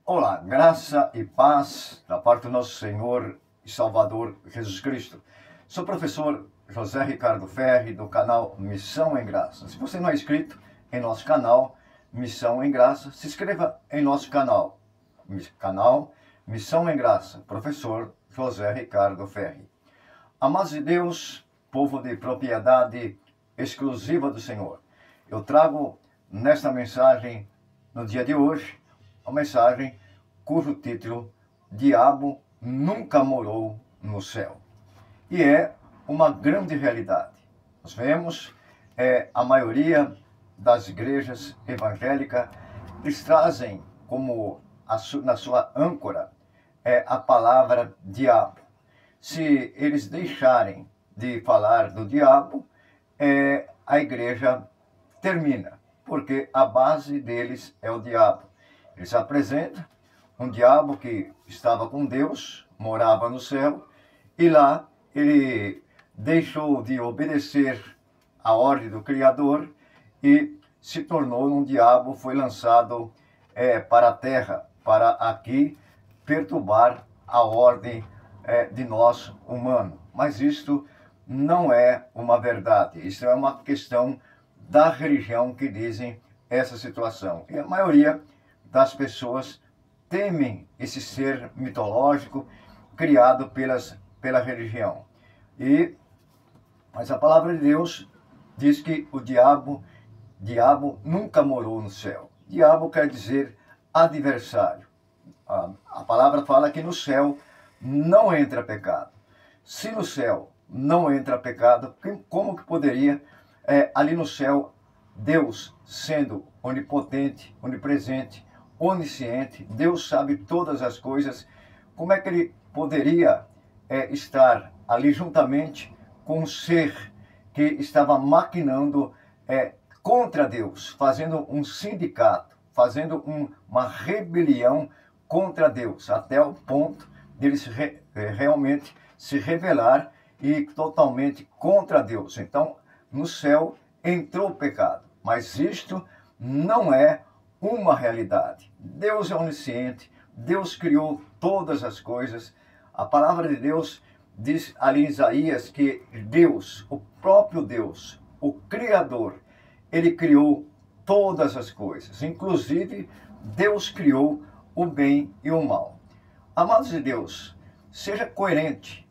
Olá, graça e paz da parte do nosso Senhor e Salvador Jesus Cristo. Sou o professor José Ricardo Ferri, do canal Missão em Graça. Se você não é inscrito em nosso canal Missão em Graça, se inscreva em nosso canal Missão em Graça, professor José Ricardo Ferri. Amados de Deus, povo de propriedade exclusiva do Senhor, eu trago nesta mensagem, no dia de hoje, uma mensagem cujo título Diabo nunca morou no céu. E é uma grande realidade. Nós vemos a maioria das igrejas evangélicas, eles trazem como na sua âncora a palavra diabo. Se eles deixarem de falar do diabo, a igreja termina, porque a base deles é o diabo. Eles apresentam um diabo que estava com Deus, morava no céu, e lá ele deixou de obedecer a ordem do Criador e se tornou um diabo, foi lançado para a terra, para aqui perturbar a ordem de nós humanos. Mas isto não é uma verdade, isso é uma questão da religião que dizem essa situação. E a maioria das pessoas temem esse ser mitológico criado pela religião. Mas a palavra de Deus diz que o diabo nunca morou no céu. Diabo quer dizer adversário. A palavra fala que no céu não entra pecado. Se no céu não entra pecado, como que poderia ali no céu, Deus sendo onipotente, onipresente, onisciente, Deus sabe todas as coisas, como é que ele poderia estar ali juntamente com um ser que estava maquinando contra Deus, fazendo um sindicato, fazendo uma rebelião contra Deus, até o ponto de ele realmente se rebelar e totalmente contra Deus. Então, no céu entrou o pecado, mas isto não é uma realidade. Deus é onisciente, Deus criou todas as coisas. A palavra de Deus diz ali em Isaías que Deus, o próprio Deus, o Criador, ele criou todas as coisas. Inclusive, Deus criou o bem e o mal. Amados de Deus, seja coerente.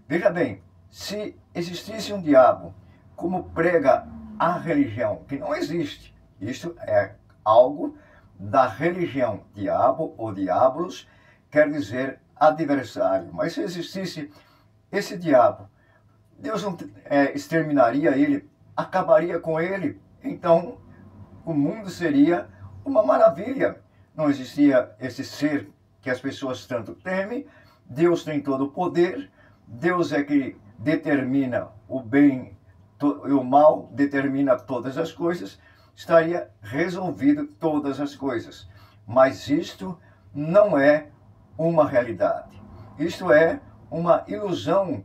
Veja bem, se existisse um diabo, como prega a religião, que não existe, isso é algo da religião. Diabo ou diabolos quer dizer adversário. Mas se existisse esse diabo, Deus não exterminaria ele, acabaria com ele. Então o mundo seria uma maravilha. Não existia esse ser que as pessoas tanto temem. Deus tem todo o poder. Deus é que determina o bem e o mal, determina todas as coisas. Estaria resolvido todas as coisas. Mas isto não é uma realidade. Isto é uma ilusão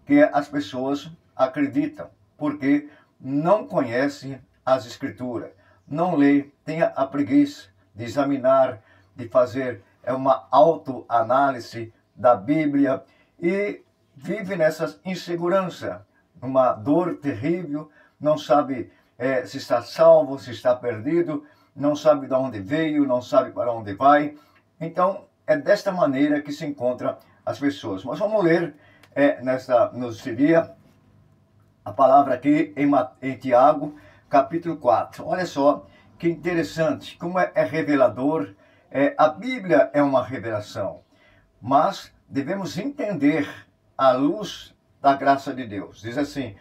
que as pessoas acreditam, porque não conhecem as Escrituras, não lê, tem a preguiça de examinar, de fazer uma autoanálise da Bíblia e vive nessa insegurança, uma dor terrível, não sabe se está salvo, se está perdido, não sabe de onde veio, não sabe para onde vai. Então, é desta maneira que se encontram as pessoas. Mas vamos ler nesse dia a palavra aqui em Tiago, capítulo 4. Olha só que interessante, como é revelador. A Bíblia é uma revelação, mas devemos entender à luz da graça de Deus. Diz assim: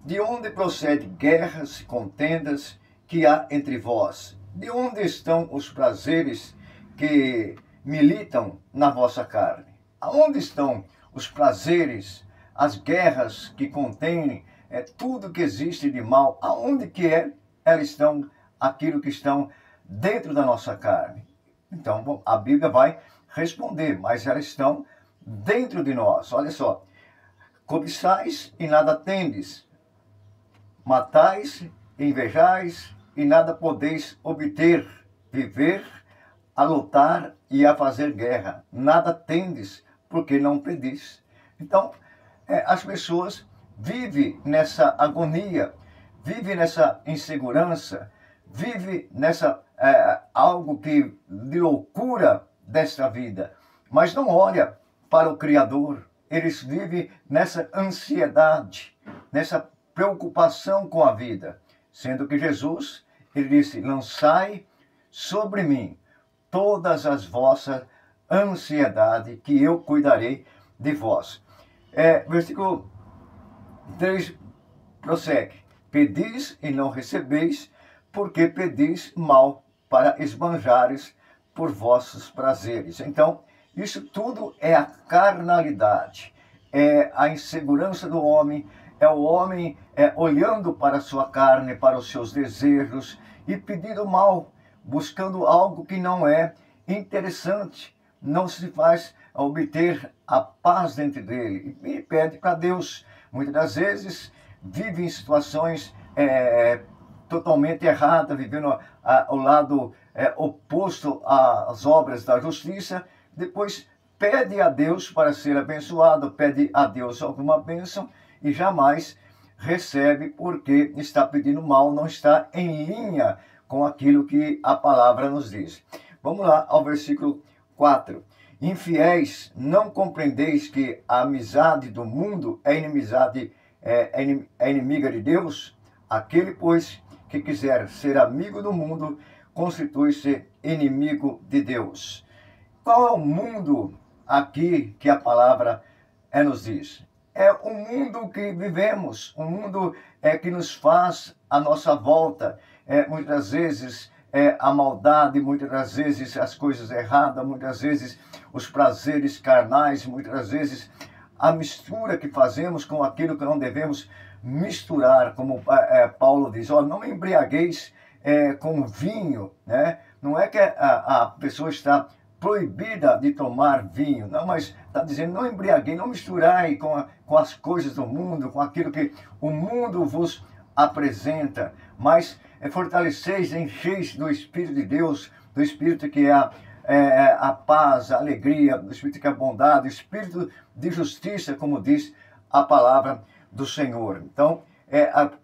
de onde procede guerras e contendas que há entre vós? De onde estão os prazeres que militam na vossa carne? Aonde estão os prazeres, as guerras que contêm tudo que existe de mal? Aonde que elas estão, aquilo que estão dentro da nossa carne? Então, a Bíblia vai responder, mas elas estão dentro de nós. Olha só: cobiçais e nada tendes, matais, invejais e nada podeis obter, viver a lutar e a fazer guerra. Nada tendes, porque não pedis. Então, as pessoas vivem nessa agonia, vivem nessa insegurança, vivem nessa algo que de loucura desta vida, mas não olha para o Criador. Eles vivem nessa ansiedade, nessa preocupação com a vida, sendo que Jesus, ele disse: lançai sobre mim todas as vossas ansiedades, que eu cuidarei de vós. Versículo 3 prossegue: pedis e não recebeis, porque pedis mal, para esbanjares por vossos prazeres. Então, isso tudo é a carnalidade, é a insegurança do homem, é o homem olhando para a sua carne, para os seus desejos e pedindo mal, buscando algo que não é interessante, não se faz obter a paz dentro dele e pede para Deus. Muitas das vezes vive em situações totalmente erradas, vivendo ao lado oposto às obras da justiça, depois pede a Deus para ser abençoado, pede a Deus alguma bênção e jamais recebe, porque está pedindo mal, não está em linha com aquilo que a palavra nos diz. Vamos lá ao versículo 4. Infiéis, não compreendeis que a amizade do mundo é inimiga de Deus? Aquele, pois, que quiser ser amigo do mundo, constitui-se inimigo de Deus. Qual é o mundo aqui que a palavra nos diz? É o mundo que vivemos, o mundo que nos faz a nossa volta. Muitas vezes a maldade, muitas das vezes as coisas erradas, muitas vezes os prazeres carnais, muitas vezes a mistura que fazemos com aquilo que não devemos misturar, como Paulo diz: não embriagueis com vinho, né? Não é que a pessoa está proibida de tomar vinho, não, mas está dizendo: não embriaguei, não misturai com as coisas do mundo, com aquilo que o mundo vos apresenta, mas fortaleceis, encheis do Espírito de Deus, do Espírito que é a paz, a alegria, do Espírito que é a bondade, o Espírito de justiça, como diz a palavra do Senhor. Então,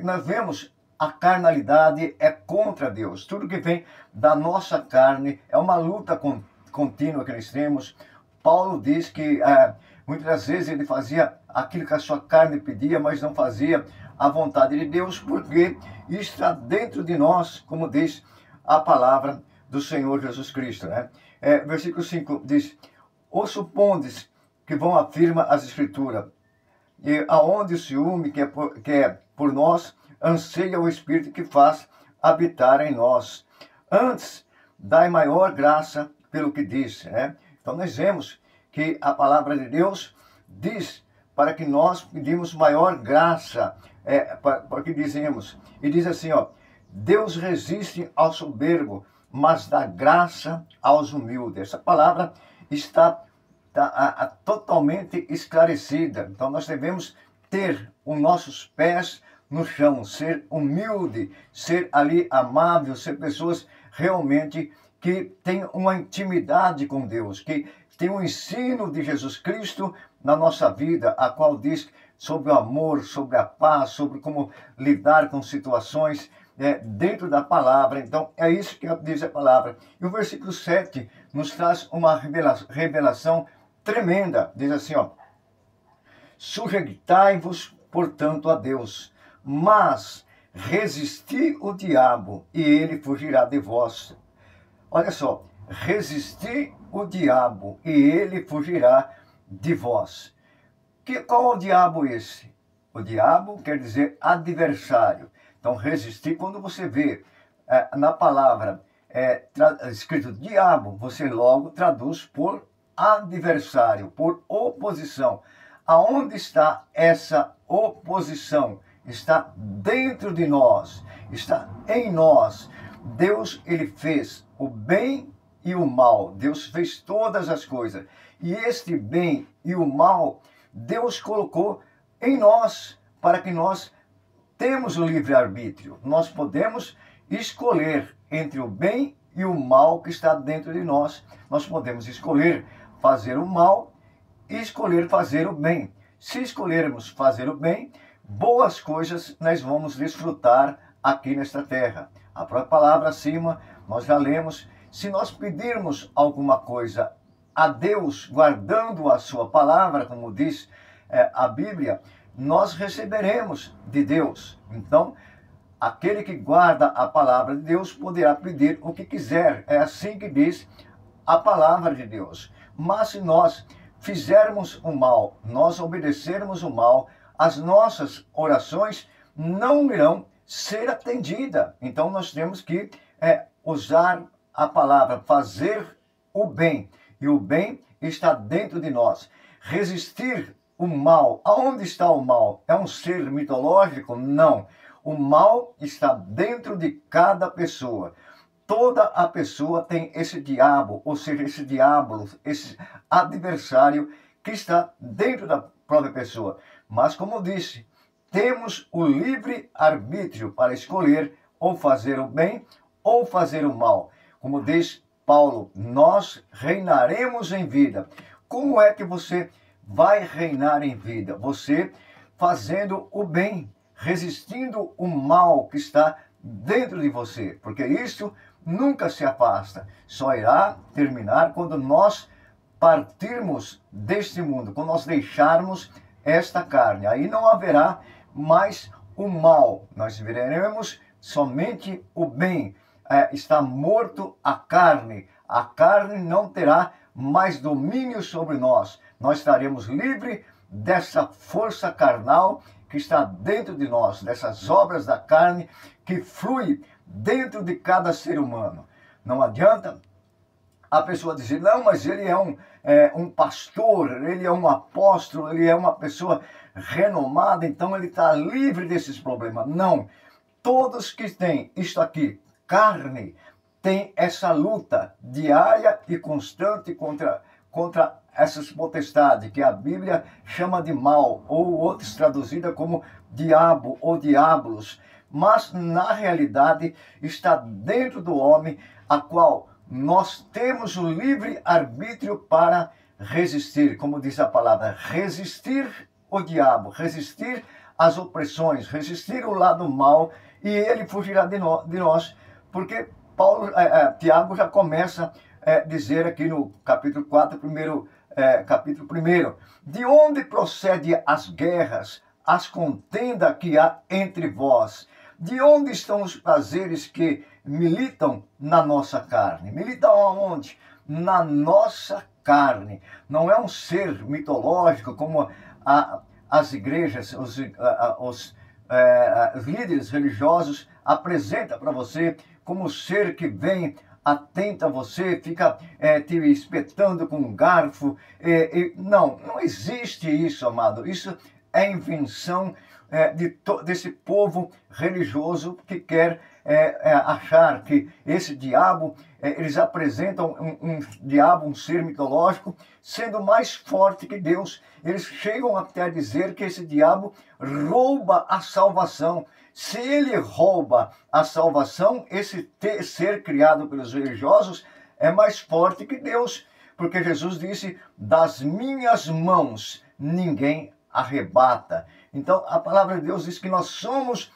nós vemos a carnalidade é contra Deus. Tudo que vem da nossa carne é uma luta contínua que nós temos. Paulo diz que muitas vezes ele fazia aquilo que a sua carne pedia, mas não fazia a vontade de Deus, porque está dentro de nós, como diz a palavra do Senhor Jesus Cristo, né? Versículo 5 diz: ou supondes que vão afirma as Escrituras, e aonde o ciúme que é por nós, anseia o Espírito que faz habitar em nós. Antes, dai maior graça pelo que disse, né? Então nós vemos que a palavra de Deus diz para que nós pedimos maior graça, para que dizemos, e diz assim, Deus resiste ao soberbo, mas dá graça aos humildes. Essa palavra está totalmente esclarecida. Então nós devemos ter os nossos pés no chão, ser humilde, ser ali amável, ser pessoas realmente que têm uma intimidade com Deus, que tem um ensino de Jesus Cristo na nossa vida, a qual diz sobre o amor, sobre a paz, sobre como lidar com situações dentro da palavra. Então, é isso que diz a palavra. E o versículo 7 nos traz uma revelação tremenda. Diz assim, sujeitai-vos, portanto, a Deus, mas resisti o diabo, e ele fugirá de vós. Olha só, resisti o diabo, e ele fugirá de vós. Qual é o diabo esse? O diabo quer dizer adversário. Então, resistir, quando você vê na palavra escrito diabo, você logo traduz por adversário, por oposição. Aonde está essa oposição? Está dentro de nós, está em nós. Deus, ele fez o bem e o mal. Deus fez todas as coisas. E este bem e o mal, Deus colocou em nós, para que nós temos o livre-arbítrio. Nós podemos escolher entre o bem e o mal que está dentro de nós. Nós podemos escolher fazer o mal e escolher fazer o bem. Se escolhermos fazer o bem, boas coisas nós vamos desfrutar aqui nesta terra. A própria palavra acima, nós já lemos, se nós pedirmos alguma coisa a Deus, guardando a sua palavra, como diz a Bíblia, nós receberemos de Deus. Então, aquele que guarda a palavra de Deus poderá pedir o que quiser. É assim que diz a palavra de Deus. Mas se nós fizermos o mal, nós obedecermos o mal, as nossas orações não irão ser atendidas. Então nós temos que usar a palavra, fazer o bem. E o bem está dentro de nós. Resistir o mal. Aonde está o mal? É um ser mitológico? Não. O mal está dentro de cada pessoa. Toda a pessoa tem esse diabo, ou seja, esse diabo, esse adversário que está dentro da própria pessoa. Mas, como eu disse, temos o livre arbítrio para escolher ou fazer o bem ou fazer o mal. Como diz Paulo, nós reinaremos em vida. Como é que você vai reinar em vida? Você fazendo o bem, resistindo o mal que está dentro de você, porque isso nunca se afasta, só irá terminar quando nós partirmos deste mundo, quando nós deixarmos esta carne. Aí não haverá mais o mal, nós veremos somente o bem. Está morto a carne não terá mais domínio sobre nós. Nós estaremos livres dessa força carnal que está dentro de nós, dessas obras da carne que flui dentro de cada ser humano. Não adianta a pessoa dizer, não, mas ele é um pastor, ele é um apóstolo, ele é uma pessoa renomada, então ele está livre desses problemas. Não, todos que têm isto aqui, carne, tem essa luta diária e constante contra essas potestades, que a Bíblia chama de mal, ou outros traduzida como diabo ou diabolos. Mas, na realidade, está dentro do homem, a qual nós temos o livre arbítrio para resistir, como diz a palavra, resistir o diabo, resistir às opressões, resistir o lado mal, e ele fugirá de nós, porque Tiago já começa a dizer aqui no capítulo 4, capítulo 1, de onde procedem as guerras, as contendas que há entre vós? De onde estão os prazeres que militam na nossa carne? Militam aonde? Na nossa carne. Não é um ser mitológico como as igrejas, os líderes religiosos apresentam para você como ser que vem, atenta a você, fica te espetando com um garfo. Não existe isso, amado. Isso é invenção desse povo religioso que quer achar que esse diabo, eles apresentam um diabo, um ser mitológico, sendo mais forte que Deus. Eles chegam até a dizer que esse diabo rouba a salvação. Se ele rouba a salvação, esse ser criado pelos religiosos é mais forte que Deus, porque Jesus disse, das minhas mãos ninguém arrebata. Então a palavra de Deus diz que nós somos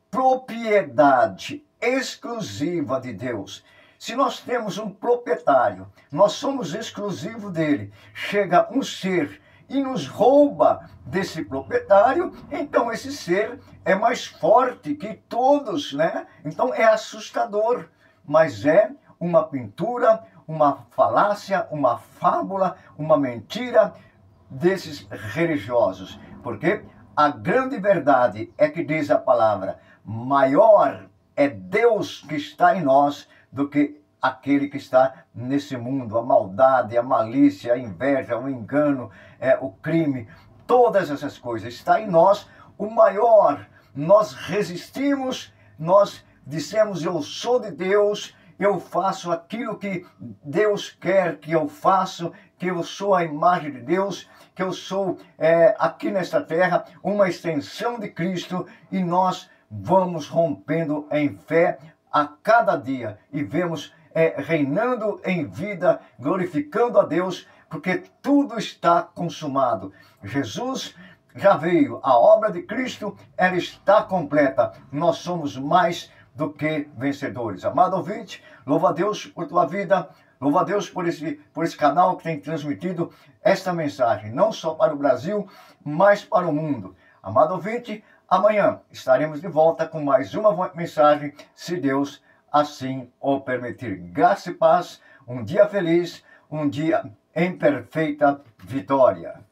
propriedade exclusiva de Deus. Se nós temos um proprietário, nós somos exclusivos dele, chega um ser e nos rouba desse proprietário, então esse ser é mais forte que todos, né? Então é assustador, mas é uma pintura, uma falácia, uma fábula, uma mentira desses religiosos. Porque a grande verdade é que diz a palavra, maior é Deus que está em nós do que aquele que está nesse mundo. A maldade, a malícia, a inveja, o engano, o crime, todas essas coisas. Está em nós o maior. Nós resistimos, nós dissemos, eu sou de Deus, eu faço aquilo que Deus quer que eu faça, que eu sou a imagem de Deus, que eu sou aqui nesta terra uma extensão de Cristo, e nós vamos rompendo em fé a cada dia e vemos reinando em vida, glorificando a Deus, porque tudo está consumado. Jesus já veio, a obra de Cristo, ela está completa. Nós somos mais do que vencedores. Amado ouvinte, louva a Deus por tua vida, louva a Deus por esse canal que tem transmitido esta mensagem, não só para o Brasil, mas para o mundo. Amado ouvinte, amanhã estaremos de volta com mais uma mensagem, se Deus assim o permitir. Graça e paz, um dia feliz, um dia em perfeita vitória.